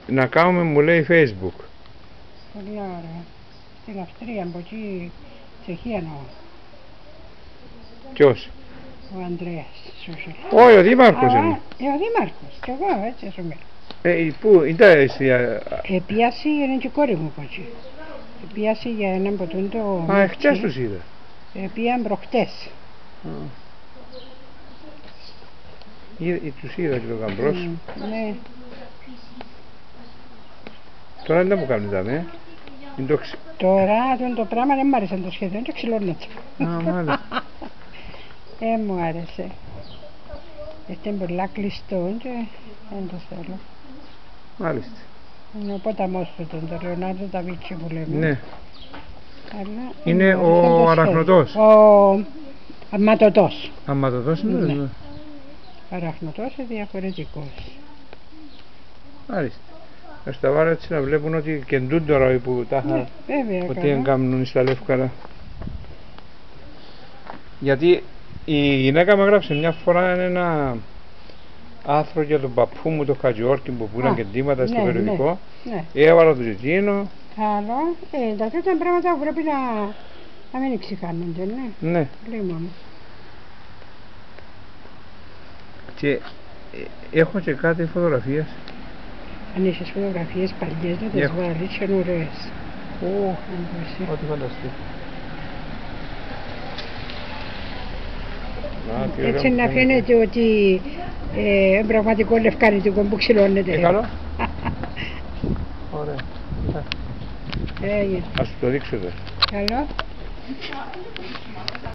να κάνουμε, μου λέει, Facebook. Πολύ ωραία. Στην Αυστρία, από εκεί, Τσεχία εννοώ. Ποιος? Ο Ανδρέας. Όχι, ο Δήμαρχος είναι. Ο Δήμαρχος, κι εγώ έτσι σου μιλώ. Πού, ήταν εσύ? Πιάσει είναι και η κόρη μου από εκεί. Πιάσει για έναν ποτούντο. Α, εχθές τους είδα. Πήγαν προχτές. Τους είδα και το γαμπρός. Ναι. Τώρα δεν μου κάνουν τα Τώρα το πράγμα δεν μ' άρεσε το σχέδιο, το ξυλώνω έτσι. Α, μάλιστα. Μου άρεσε. Ήταν πολλά κλειστό και δεν το θέλω. Μάλιστα. Είναι ο ποταμός του, τον Λεωνάρντο τα Βίντσι που λέμε. Ναι. Αλλά είναι ο αραχνωτός. Ο αμματωτός. Αμματωτός είναι. Ναι. Αραχνωτός είναι διαφορετικός. Μάλιστα. Θα στα βάλω έτσι να βλέπουν ότι κεντούν τώρα που τα είχα. Βέβαια, ότι δεν κάνουν στα Λεύκαρα. Γιατί η γυναίκα μου έγραψε μια φορά ένα άρθρο για τον παππού μου, τον Χατζιόρκη, που πήραν και ντύματα στο περιοδικό. Ναι. Έβαλα το εκείνο. Άλλο. Τα τέτοια πράγματα που πρέπει να μην εξηχάνονται, ναι. Ναι. Λίμωνο. Και έχω και κάτι φωτογραφίες. Αν έχεις φωτογραφίες παλιές να τις βάλεις και είναι ωραίες. Ό,τι φανταστεί. Έτσι να φαίνεται ότι πραγματικό λευκάριτικο που ξυλώνεται. Καλό. Ωραία. Έγινε. Ας το δείξω εδώ. Καλό.